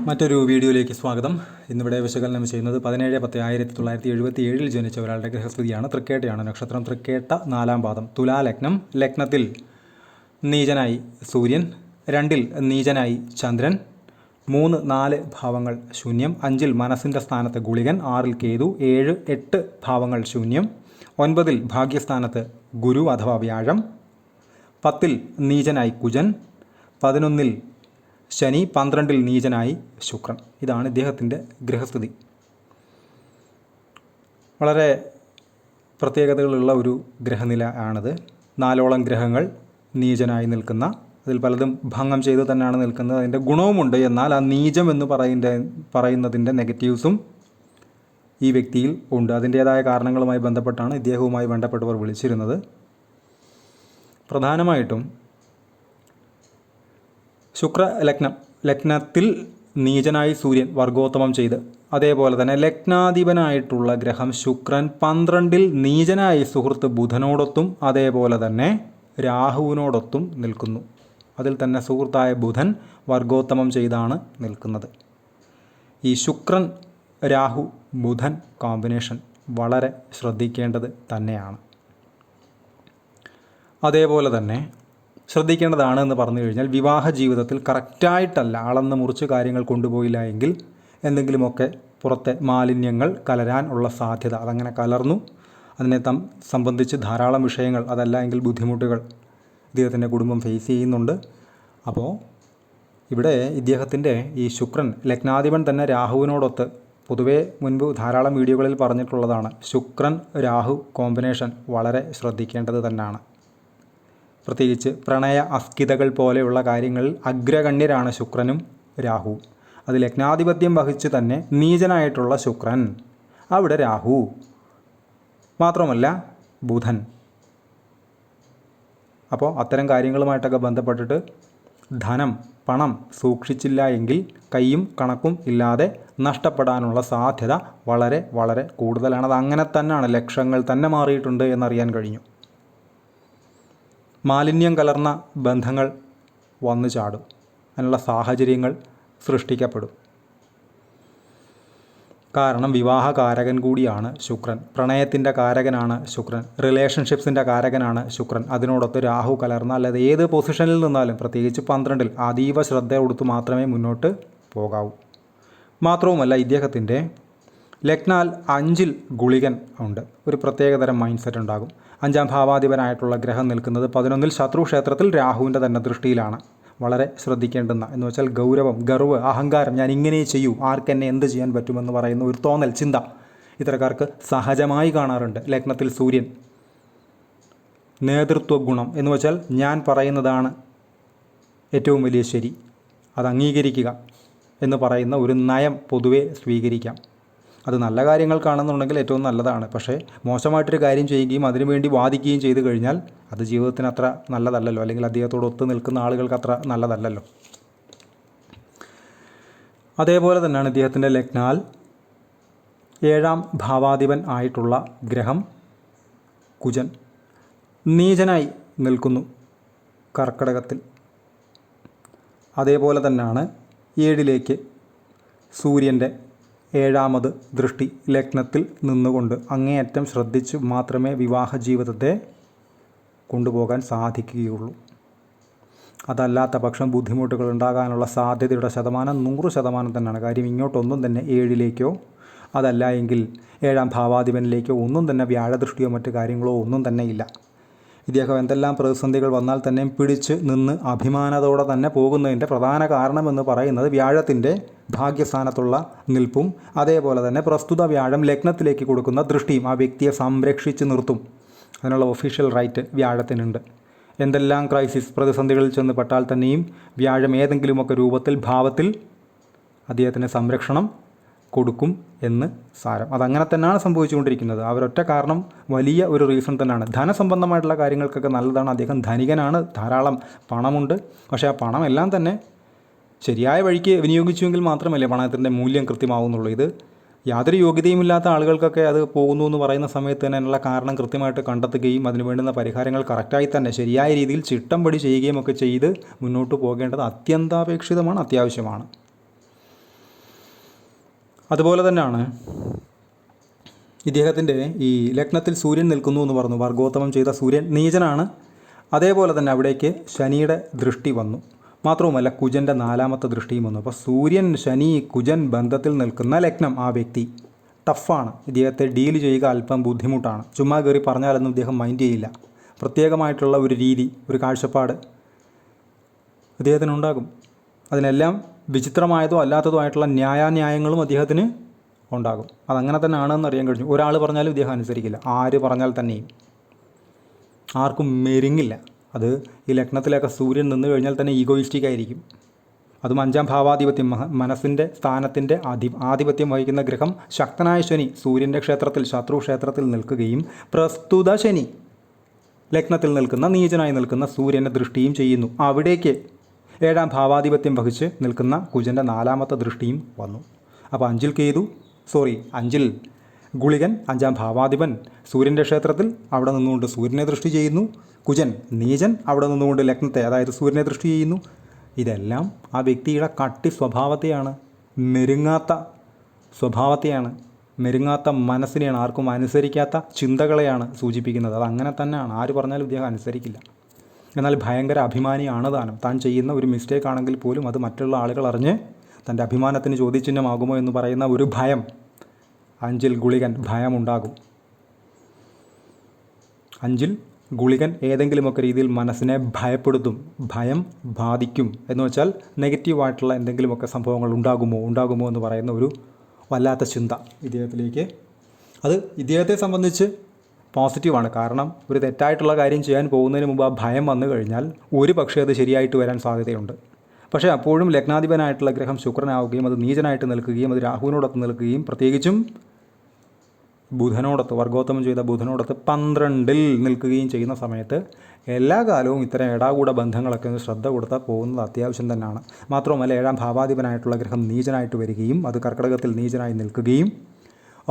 മറ്റൊരു വീഡിയോയിലേക്ക് സ്വാഗതം. ഇന്നിവിടെ വിശകലനം ചെയ്യുന്നത് 17/10/1977 ജനിച്ച ഒരാളുടെ ഗ്രഹസ്ഥിതിയാണ്. തൃക്കേട്ടയാണ് നക്ഷത്രം. തൃക്കേട്ട 4-ാം പാദം. തുലാലഗ്നം. ലഗ്നത്തിൽ നീചനായി സൂര്യൻ, 2-ൽ നീചനായി ചന്ദ്രൻ, 3, 4 ഭാവങ്ങൾ ശൂന്യം, 5-ൽ മനസ്സിൻ്റെ സ്ഥാനത്ത് ഗുളികൻ, 6-ൽ കേതു, 7, 8 ഭാവങ്ങൾ ശൂന്യം, 9-ൽ ഭാഗ്യസ്ഥാനത്ത് ഗുരു അഥവാ വ്യാഴം, 10-ൽ നീചനായി കുജൻ, 11-ൽ ശനി, 12-ൽ നീചനായി ശുക്രൻ. ഇതാണ് ഇദ്ദേഹത്തിൻ്റെ ഗ്രഹസ്ഥിതി. വളരെ പ്രത്യേകതകളുള്ള ഒരു ഗ്രഹനില ആണിത്. 4ഓളം ഗ്രഹങ്ങൾ നീചനായി നിൽക്കുന്ന, അതിൽ പലതും ഭംഗം ചെയ്ത് തന്നെയാണ് നിൽക്കുന്നത്. അതിൻ്റെ ഗുണവുമുണ്ട്. എന്നാൽ ആ നീചം എന്ന് പറയുന്നതിൻ്റെ നെഗറ്റീവ്സും ഈ വ്യക്തിയിൽ ഉണ്ട്. അതിൻ്റേതായ കാരണങ്ങളുമായി ബന്ധപ്പെട്ടാണ് ഇദ്ദേഹവുമായി ബന്ധപ്പെട്ടവർ വിളിച്ചിരുന്നത്. പ്രധാനമായിട്ടും ലഗ്നത്തിൽ നീചനായി സൂര്യൻ വർഗോത്തമം ചെയ്ത്, അതേപോലെ തന്നെ ലഗ്നാധിപനായിട്ടുള്ള ഗ്രഹം ശുക്രൻ 12-ൽ നീചനായി സുഹൃത്ത് ബുധനോടൊത്തും അതേപോലെ തന്നെ രാഹുവിനോടൊത്തും നിൽക്കുന്നു. അതിൽ തന്നെ സുഹൃത്തായ ബുധൻ വർഗോത്തമം ചെയ്താണ് നിൽക്കുന്നത്. ഈ ശുക്രൻ രാഹു ബുധൻ കോമ്പിനേഷൻ വളരെ ശ്രദ്ധിക്കേണ്ടത് തന്നെയാണ്. അതേപോലെ തന്നെ ശ്രദ്ധിക്കേണ്ടതാണ് എന്ന് പറഞ്ഞു കഴിഞ്ഞാൽ, വിവാഹ ജീവിതത്തിൽ കറക്റ്റായിട്ടല്ല അളന്ന് മുറിച്ച് കാര്യങ്ങൾ കൊണ്ടുപോയില്ല എങ്കിൽ എന്തെങ്കിലുമൊക്കെ പുറത്തെ മാലിന്യങ്ങൾ കലരാൻ ഉള്ള സാധ്യത, അതങ്ങനെ കലർന്നു അതിനെ സംബന്ധിച്ച് ധാരാളം വിഷയങ്ങൾ, അതല്ല എങ്കിൽ ബുദ്ധിമുട്ടുകൾ ഇദ്ദേഹത്തിൻ്റെ കുടുംബം ഫേസ് ചെയ്യുന്നുണ്ട്. അപ്പോൾ ഇവിടെ ഇദ്ദേഹത്തിൻ്റെ ഈ ശുക്രൻ ലഗ്നാധിപൻ തന്നെ രാഹുവിനോടൊത്ത്, പൊതുവേ മുൻപ് ധാരാളം വീഡിയോകളിൽ പറഞ്ഞിട്ടുള്ളതാണ്, ശുക്രൻ രാഹു കോമ്പിനേഷൻ വളരെ ശ്രദ്ധിക്കേണ്ടത് തന്നെയാണ്. പ്രത്യേകിച്ച് പ്രണയ അസ്ഥിതകൾ പോലെയുള്ള കാര്യങ്ങളിൽ അഗ്രഗണ്യരാണ് ശുക്രനും രാഹുവും. അത് ലഗ്നാധിപത്യം വഹിച്ച് തന്നെ നീചനായിട്ടുള്ള ശുക്രൻ, അവിടെ രാഹു, മാത്രമല്ല ബുധൻ. അപ്പോൾ അത്തരം കാര്യങ്ങളുമായിട്ടൊക്കെ ബന്ധപ്പെട്ടിട്ട് ധനം, പണം സൂക്ഷിച്ചില്ല എങ്കിൽ കൈയും കണക്കും ഇല്ലാതെ നഷ്ടപ്പെടാനുള്ള സാധ്യത വളരെ വളരെ കൂടുതലാണ്. അത് അങ്ങനെ തന്നെയാണ്, ലക്ഷങ്ങൾ തന്നെ മാറിയിട്ടുണ്ട് എന്നറിയാൻ കഴിഞ്ഞു. മാലിന്യം കലർന്ന ബന്ധങ്ങൾ വന്നു ചാടും, അതിനുള്ള സാഹചര്യങ്ങൾ സൃഷ്ടിക്കപ്പെടും. കാരണം വിവാഹകാരകൻ കൂടിയാണ് ശുക്രൻ, പ്രണയത്തിൻ്റെ കാരകനാണ് ശുക്രൻ, റിലേഷൻഷിപ്സിൻ്റെ കാരകനാണ് ശുക്രൻ. അതിനോടൊത്ത് രാഹു കലർന്ന, അല്ലാതെ ഏത് പൊസിഷനിൽ നിന്നാലും പ്രത്യേകിച്ച് 12-ൽ അതീവ ശ്രദ്ധ കൊടുത്ത് മാത്രമേ മുന്നോട്ട് പോകാവൂ. മാത്രവുമല്ല ഇദ്ദേഹത്തിൻ്റെ ലഗ്നാൽ 5-ൽ ഗുളികൻ ഉണ്ട്. ഒരു പ്രത്യേകതരം മൈൻഡ് സെറ്റ് ഉണ്ടാകും. 5-ാം ഭാവാധിപനായിട്ടുള്ള ഗ്രഹം നിൽക്കുന്നത് 11-ൽ ശത്രുക്ഷേത്രത്തിൽ രാഹുവിൻ്റെ തന്നെ ദൃഷ്ടിയിലാണ്. വളരെ ശ്രദ്ധിക്കേണ്ടുന്ന, എന്ന് വെച്ചാൽ ഗൗരവം, ഗർവ്, അഹങ്കാരം, ഞാൻ ഇങ്ങനെ ചെയ്യൂ, ആർക്കെന്നെ എന്ത് ചെയ്യാൻ പറ്റുമെന്ന് പറയുന്ന ഒരു തോന്നൽ, ചിന്ത ഇത്തരക്കാർക്ക് സഹജമായി കാണാറുണ്ട്. ലഗ്നത്തിൽ സൂര്യൻ, നേതൃത്വ ഗുണം എന്ന് വെച്ചാൽ ഞാൻ പറയുന്നതാണ് ഏറ്റവും വലിയ ശരി, അത് അംഗീകരിക്കുക എന്ന് പറയുന്ന ഒരു നയം പൊതുവെ സ്വീകരിക്കാം. അത് നല്ല കാര്യങ്ങൾ കാണുന്നുണ്ടെങ്കിൽ ഏറ്റവും നല്ലതാണ്. പക്ഷേ മോശമായിട്ടൊരു കാര്യം ചെയ്യുകയും അതിനുവേണ്ടി വാദിക്കുകയും ചെയ്തു കഴിഞ്ഞാൽ അത് ജീവിതത്തിന് അത്ര നല്ലതല്ലല്ലോ, അല്ലെങ്കിൽ അദ്ദേഹത്തോട് ഒത്തു നിൽക്കുന്ന ആളുകൾക്ക് അത്ര നല്ലതല്ലല്ലോ. അതേപോലെ തന്നെയാണ് ഇദ്ദേഹത്തിൻ്റെ ലഗ്നാൽ 7-ാം ഭാവാധിപൻ ആയിട്ടുള്ള ഗ്രഹം കുജൻ നീചനായി നിൽക്കുന്നു കർക്കടകത്തിൽ. അതേപോലെ തന്നെയാണ് 7-ലേക്ക് സൂര്യൻ്റെ 7ാമത് ദൃഷ്ടി ലഗ്നത്തിൽ നിന്നുകൊണ്ട് അങ്ങേയറ്റം ശ്രദ്ധിച്ച് മാത്രമേ വിവാഹ ജീവിതത്തെ കൊണ്ടുപോകാൻ സാധിക്കുകയുള്ളൂ. അതല്ലാത്ത പക്ഷം ബുദ്ധിമുട്ടുകൾ ഉണ്ടാകാനുള്ള സാധ്യതയുടെ ശതമാനം 100% തന്നെയാണ്. കാര്യം ഇങ്ങോട്ടൊന്നും തന്നെ 7-ലേക്കോ അതല്ല എങ്കിൽ 7ാം ഭാവാധിപനിലേക്കോ ഒന്നും തന്നെ വ്യാഴദൃഷ്ടിയോ മറ്റു കാര്യങ്ങളോ ഒന്നും തന്നെ ഇല്ല. ഇദ്ദേഹം എന്തെല്ലാം പ്രതിസന്ധികൾ വന്നാൽ തന്നെ പിടിച്ച് നിന്ന് അഭിമാനത്തോടെ തന്നെ പോകുന്നതിൻ്റെ പ്രധാന കാരണമെന്ന് പറയുന്നത് വ്യാഴത്തിൻ്റെ ഭാഗ്യസ്ഥാനത്തുള്ള നിൽപ്പും അതേപോലെ തന്നെ പ്രസ്തുത വ്യാഴം ലഗ്നത്തിലേക്ക് കൊടുക്കുന്ന ദൃഷ്ടിയും ആ വ്യക്തിയെ സംരക്ഷിച്ച് നിർത്തും. അതിനുള്ള ഒഫീഷ്യൽ റൈറ്റ് വ്യാഴത്തിനുണ്ട്. എന്തെല്ലാം ക്രൈസിസ്, പ്രതിസന്ധികളിൽ ചെന്ന് പെട്ടാൽ തന്നെയും വ്യാഴം ഏതെങ്കിലുമൊക്കെ രൂപത്തിൽ, ഭാവത്തിൽ അദ്ദേഹത്തിന് സംരക്ഷണം കൊടുക്കും എന്ന് സാരം. അതങ്ങനെ തന്നെയാണ് സംഭവിച്ചുകൊണ്ടിരിക്കുന്നത്. അവരൊറ്റ കാരണം വലിയ ഒരു റീസൺ തന്നെയാണ്. ധനസംബന്ധമായിട്ടുള്ള കാര്യങ്ങൾക്കൊക്കെ നല്ലതാണ്. അദ്ദേഹം ധനികനാണ്, ധാരാളം പണമുണ്ട്. പക്ഷേ ആ പണമെല്ലാം തന്നെ ശരിയായ വഴിക്ക് വിനിയോഗിച്ചുവെങ്കിൽ മാത്രമല്ലേ പണത്തിൻ്റെ മൂല്യം കൃത്യമാവുന്നുള്ളൂ. ഇത് യാതൊരു യോഗ്യതയുമില്ലാത്ത ആളുകൾക്കൊക്കെ അത് പോകുന്നു എന്ന് പറയുന്ന സമയത്ത് തന്നെ അതിനുള്ള കാരണം കൃത്യമായിട്ട് കണ്ടെത്തുകയും അതിന് വേണ്ടുന്ന പരിഹാരങ്ങൾ കറക്റ്റായി തന്നെ ശരിയായ രീതിയിൽ ചിട്ടം പടി ചെയ്യുകയും ഒക്കെ ചെയ്ത് മുന്നോട്ട് പോകേണ്ടത് അത്യന്താപേക്ഷിതമാണ്, അത്യാവശ്യമാണ്. അതുപോലെ തന്നെയാണ് ഇദ്ദേഹത്തിൻ്റെ ഈ ലഗ്നത്തിൽ സൂര്യൻ നിൽക്കുന്നു എന്ന് പറഞ്ഞു. വർഗോത്തമം ചെയ്ത സൂര്യൻ നീചനാണ്. അതേപോലെ തന്നെ അവിടേക്ക് ശനിയുടെ ദൃഷ്ടി വന്നു. മാത്രവുമല്ല കുജൻ്റെ 4ാമത്തെ ദൃഷ്ടിയും വന്നു. അപ്പോൾ സൂര്യൻ ശനി കുജൻ ബന്ധത്തിൽ നിൽക്കുന്ന ലഗ്നം, ആ വ്യക്തി ടഫാണ്. ഇദ്ദേഹത്തെ ഡീൽ ചെയ്യുക അല്പം ബുദ്ധിമുട്ടാണ്. ചുമ്മാ കയറി പറഞ്ഞാലൊന്നും ഇദ്ദേഹം മൈൻഡ് ചെയ്യില്ല. പ്രത്യേകമായിട്ടുള്ള ഒരു രീതി, ഒരു കാഴ്ചപ്പാട് അദ്ദേഹത്തിനുണ്ടാകും. അതിനെല്ലാം വിചിത്രമായതോ അല്ലാത്തതോ ആയിട്ടുള്ള ന്യായാന്യായങ്ങളും അദ്ദേഹത്തിന് ഉണ്ടാകും. അതങ്ങനെ തന്നെ ആണെന്ന് അറിയാൻ കഴിഞ്ഞു. ഒരാൾ പറഞ്ഞാലും ഇദ്ദേഹം അനുസരിക്കില്ല. ആര് പറഞ്ഞാൽ തന്നെയും ആർക്കും മെരുങ്ങില്ല. അത് ഈ ലഗ്നത്തിലൊക്കെ സൂര്യൻ നിന്ന് കഴിഞ്ഞാൽ തന്നെ ഈഗോയിസ്റ്റിക് ആയിരിക്കും. അതും 5ാം ഭാവാധിപത്യം, മനസ്സിൻ്റെ സ്ഥാനത്തിൻ്റെ ആധിപത്യം വഹിക്കുന്ന ഗ്രഹം ശക്തനായ ശനി സൂര്യൻ്റെ ക്ഷേത്രത്തിൽ, ശത്രു ക്ഷേത്രത്തിൽ നിൽക്കുകയും പ്രസ്തുത ശനി ലഗ്നത്തിൽ നിൽക്കുന്ന നീചനായി നിൽക്കുന്ന സൂര്യനെ ദൃഷ്ടിയും ചെയ്യുന്നു. അവിടേക്ക് 7ാം ഭാവാധിപത്യം വഹിച്ച് നിൽക്കുന്ന കുജൻ്റെ 4ാമത്തെ ദൃഷ്ടിയും വന്നു. അപ്പോൾ 5ൽ ഗുളികൻ 5ാം ഭാവാധിപൻ സൂര്യൻ്റെ ക്ഷേത്രത്തിൽ അവിടെ നിന്നുകൊണ്ട് സൂര്യനെ ദൃഷ്ടി ചെയ്യുന്നു. കുജൻ നീചൻ അവിടെ നിന്നുകൊണ്ട് ലഗ്നത്തെ, അതായത് സൂര്യനെ ദൃഷ്ടി ചെയ്യുന്നു. ഇതെല്ലാം ആ വ്യക്തിയുടെ കട്ടി സ്വഭാവത്തെയാണ്, മെരുങ്ങാത്ത സ്വഭാവത്തെയാണ്, മെരുങ്ങാത്ത മനസ്സിനെയാണ്, ആർക്കും അനുസരിക്കാത്ത ചിന്തകളെയാണ് സൂചിപ്പിക്കുന്നത്. അതങ്ങനെ തന്നെയാണ്. ആര് പറഞ്ഞാലും ഇദ്ദേഹം അനുസരിക്കില്ല. എന്നാൽ ഭയങ്കര അഭിമാനിയാണ് താനും. താൻ ചെയ്യുന്ന ഒരു മിസ്റ്റേക്ക് ആണെങ്കിൽ പോലും അത് മറ്റുള്ള ആളുകൾ അറിഞ്ഞ് തൻ്റെ അഭിമാനത്തിന് ചോദ്യചിഹ്നമാകുമോ എന്ന് പറയുന്ന ഒരു ഭയം 5ൽ ഗുളികൻ ഭയമുണ്ടാകും. 5ൽ ഗുളികൻ ഏതെങ്കിലുമൊക്കെ രീതിയിൽ മനസ്സിനെ ഭയപ്പെടുത്തും, ഭയം ബാധിക്കും. എന്ന് വെച്ചാൽ നെഗറ്റീവായിട്ടുള്ള എന്തെങ്കിലുമൊക്കെ സംഭവങ്ങൾ ഉണ്ടാകുമോ എന്ന് പറയുന്ന ഒരു വല്ലാത്ത ചിന്ത ഇദ്ദേഹത്തിലേക്ക്. അത് ഇദ്ദേഹത്തെ സംബന്ധിച്ച് പോസിറ്റീവാണ്. കാരണം ഒരു തെറ്റായിട്ടുള്ള കാര്യം ചെയ്യാൻ പോകുന്നതിന് മുമ്പ് ആ ഭയം വന്നു കഴിഞ്ഞാൽ ഒരു പക്ഷേ അത് ശരിയായിട്ട് വരാൻ സാധ്യതയുണ്ട്. പക്ഷേ അപ്പോഴും ലഗ്നാധിപനായിട്ടുള്ള ഗ്രഹം ശുക്രനാവുകയും അത് നീചനായിട്ട് നിൽക്കുകയും അത് രാഹുവിനോടൊത്ത് നിൽക്കുകയും പ്രത്യേകിച്ചും ബുധനോടൊത്ത്, വർഗോത്തമം ചെയ്ത ബുധനോടൊത്ത് 12ൽ നിൽക്കുകയും ചെയ്യുന്ന സമയത്ത് എല്ലാ കാലവും ഇത്തരം ഏടാകൂട ബന്ധങ്ങളൊക്കെ ഒന്ന് ശ്രദ്ധ കൊടുത്താൽ പോകുന്നത് അത്യാവശ്യം തന്നെയാണ്. മാത്രവുമല്ല 7ാം ഭാവാധിപനായിട്ടുള്ള ഗ്രഹം നീചനായിട്ട് വരികയും അത് കർക്കിടകത്തിൽ നീചനായി നിൽക്കുകയും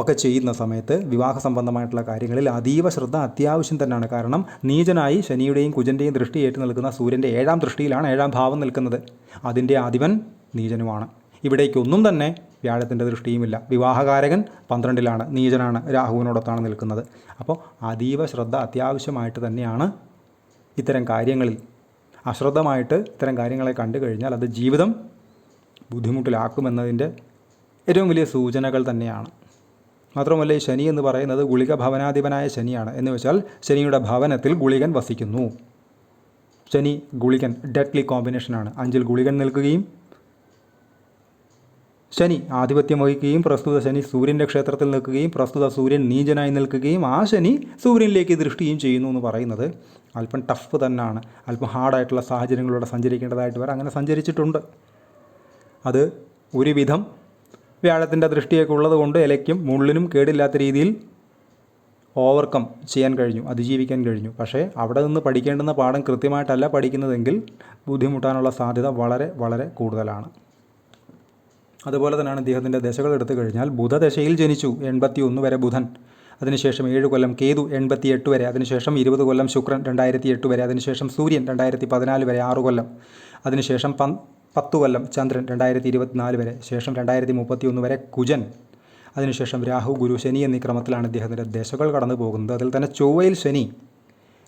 ഒക്കെ ചെയ്യുന്ന സമയത്ത് വിവാഹ സംബന്ധമായിട്ടുള്ള കാര്യങ്ങളിൽ അതീവ ശ്രദ്ധ അത്യാവശ്യം തന്നെയാണ്. കാരണം നീചനായി ശനിയുടെയും കുജൻ്റെയും ദൃഷ്ടി ഏറ്റു നിൽക്കുന്ന സൂര്യൻ്റെ 7ാം ദൃഷ്ടിയിലാണ് 7ാം ഭാവം നിൽക്കുന്നത്. അതിൻ്റെ അധിപൻ നീചനുമാണ്. ഇവിടേക്കൊന്നും തന്നെ വ്യാഴത്തിൻ്റെ ദൃഷ്ടിയുമില്ല. വിവാഹകാരകൻ 12ലാണ്, നീചനാണ്, രാഹുവിനോടൊത്താണ് നിൽക്കുന്നത്. അപ്പോൾ അതീവ ശ്രദ്ധ അത്യാവശ്യമായിട്ട് തന്നെയാണ് ഇത്തരം കാര്യങ്ങളിൽ. അശ്രദ്ധമായിട്ട് ഇത്തരം കാര്യങ്ങളെ കണ്ടു കഴിഞ്ഞാൽ അത് ജീവിതം ബുദ്ധിമുട്ടിലാക്കുമെന്നതിൻ്റെ ഏറ്റവും വലിയ സൂചനകൾ തന്നെയാണ്. മാത്രമല്ല ഈ ശനി എന്ന് പറയുന്നത് ഗുളിക ഭവനാധിപനായ ശനിയാണ്. എന്ന് വെച്ചാൽ ശനിയുടെ ഭവനത്തിൽ ഗുളികൻ വസിക്കുന്നു. ശനി ഗുളികൻ ഡെഡ്ലി കോമ്പിനേഷനാണ്. 5ൽ ഗുളികൻ നിൽക്കുകയും ശനി ആധിപത്യം വഹിക്കുകയും പ്രസ്തുത ശനി സൂര്യൻ്റെ ക്ഷേത്രത്തിൽ നിൽക്കുകയും പ്രസ്തുത സൂര്യൻ നീചനായി നിൽക്കുകയും ആ ശനി സൂര്യനിലേക്ക് ദൃഷ്ടിയും ചെയ്യുന്നു എന്ന് പറയുന്നത് അല്പം ടഫ് തന്നെയാണ്. അല്പം ഹാർഡായിട്ടുള്ള സാഹചര്യങ്ങളിലൂടെ സഞ്ചരിക്കേണ്ടതായിട്ട് വരെ അങ്ങനെ സഞ്ചരിച്ചിട്ടുണ്ട്. അത് ഒരുവിധം വ്യാഴത്തിൻ്റെ ദൃഷ്ടിയൊക്കെ ഉള്ളത് കൊണ്ട് ഇലയ്ക്കും മുള്ളിനും കേടില്ലാത്ത രീതിയിൽ ഓവർകം ചെയ്യാൻ കഴിഞ്ഞു, അതിജീവിക്കാൻ കഴിഞ്ഞു. പക്ഷേ അവിടെ നിന്ന് പഠിക്കേണ്ടുന്ന പാഠം കൃത്യമായിട്ടല്ല പഠിക്കുന്നതെങ്കിൽ ബുദ്ധിമുട്ടാനുള്ള സാധ്യത വളരെ വളരെ കൂടുതലാണ്. അതുപോലെ തന്നെയാണ് ഇദ്ദേഹത്തിൻ്റെ ദശകൾ എടുത്തു കഴിഞ്ഞാൽ ബുധദശയിൽ ജനിച്ചു 81 വരെ ബുധൻ, അതിനുശേഷം 7 കൊല്ലം കേതു 88 വരെ, അതിനുശേഷം 20 കൊല്ലം ശുക്രൻ 2008 വരെ, അതിനുശേഷം സൂര്യൻ 2014 വരെ 6 കൊല്ലം, അതിനുശേഷം 10 കൊല്ലം ചന്ദ്രൻ 2024 വരെ, ശേഷം 2031 വരെ കുജൻ, അതിനുശേഷം രാഹു ഗുരു ശനി എന്നീ ക്രമത്തിലാണ് ഇദ്ദേഹത്തിൻ്റെ ദശകൾ കടന്നു പോകുന്നത്. അതിൽ തന്നെ ചൊവ്വയിൽ ശനി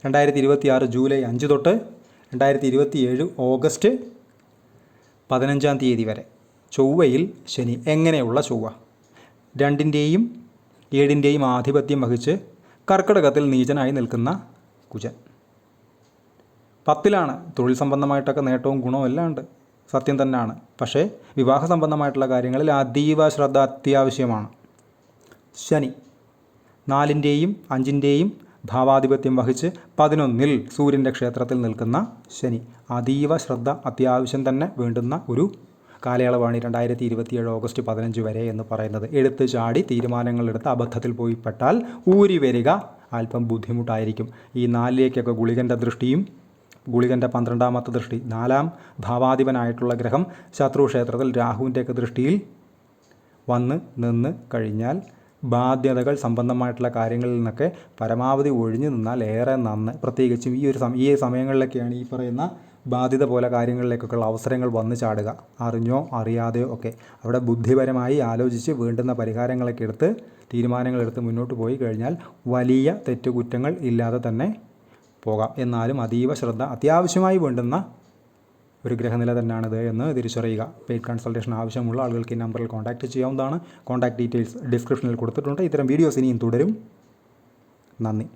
2026 ജൂലൈ 5 തൊട്ട് 2027 ഓഗസ്റ്റ് 15-ാം തീയതി വരെ ചൊവ്വയിൽ ശനി. എങ്ങനെയുള്ള ചൊവ്വ? 2ൻ്റെയും 7ൻ്റെയും ആധിപത്യം വഹിച്ച് കർക്കിടകത്തിൽ നീചനായി നിൽക്കുന്ന കുജൻ. 10ലാണ്. തൊഴിൽ സംബന്ധമായിട്ടൊക്കെ നേട്ടവും ഗുണവും എല്ലാം ഉണ്ട്, സത്യം തന്നെയാണ്. പക്ഷേ വിവാഹ സംബന്ധമായിട്ടുള്ള കാര്യങ്ങളിൽ അതീവ ശ്രദ്ധ അത്യാവശ്യമാണ്. ശനി 4ൻ്റെയും 5ൻ്റെയും ഭാവാധിപത്യം വഹിച്ച് 11ൽ സൂര്യൻ്റെ ക്ഷേത്രത്തിൽ നിൽക്കുന്ന ശനി. അതീവ ശ്രദ്ധ അത്യാവശ്യം തന്നെ വേണ്ടുന്ന ഒരു കാലയളവാണ് 2027 ഓഗസ്റ്റ് 15 വരെ എന്ന് പറയുന്നത്. എടുത്ത് ചാടി തീരുമാനങ്ങളെടുത്ത് അബദ്ധത്തിൽ പോയി പെട്ടാൽ ഊരി വരിക അല്പം ബുദ്ധിമുട്ടായിരിക്കും. ഈ 4ലേക്കൊക്കെ ഗുളികൻ്റെ ദൃഷ്ടിയും ഗുളികൻ്റെ 12ാമത്തെ ദൃഷ്ടി, 4ാം ഭാവാധിപനായിട്ടുള്ള ഗ്രഹം ശത്രുക്ഷേത്രത്തിൽ രാഹുവിൻ്റെയൊക്കെ ദൃഷ്ടിയിൽ വന്ന് നിന്ന് കഴിഞ്ഞാൽ ബാധ്യതകൾ സംബന്ധമായിട്ടുള്ള കാര്യങ്ങളിൽ നിന്നൊക്കെ പരമാവധി ഒഴിഞ്ഞു നിന്നാൽ ഏറെ നന്ന്. പ്രത്യേകിച്ചും ഈ സമയങ്ങളിലൊക്കെയാണ് ഈ പറയുന്ന ബാധ്യത പോലെ കാര്യങ്ങളിലേക്കൊക്കെയുള്ള അവസരങ്ങൾ വന്നു ചാടുക, അറിഞ്ഞോ അറിയാതെയോ ഒക്കെ. അവിടെ ബുദ്ധിപരമായി ആലോചിച്ച് വേണ്ടുന്ന പരിഹാരങ്ങളൊക്കെ എടുത്ത് തീരുമാനങ്ങളെടുത്ത് മുന്നോട്ട് പോയി കഴിഞ്ഞാൽ വലിയ തെറ്റുകുറ്റങ്ങൾ ഇല്ലാതെ തന്നെ പോകാം. എന്നാലും അതീവ ശ്രദ്ധ അത്യാവശ്യമായി വേണ്ടുന്ന ഒരു ഗ്രഹനില തന്നെയാണിത് എന്ന് തിരിച്ചറിയുക. പെയ്ഡ് കൺസൾട്ടേഷൻ ആവശ്യമുള്ള ആളുകൾക്ക് ഈ നമ്പറിൽ കോൺടാക്റ്റ് ചെയ്യാവുന്നതാണ്. കോൺടാക്ട് ഡീറ്റെയിൽസ് ഡിസ്ക്രിപ്ഷനിൽ കൊടുത്തിട്ടുണ്ട്. ഇത്തരം വീഡിയോസ് ഇനിയും തുടരും. നന്ദി.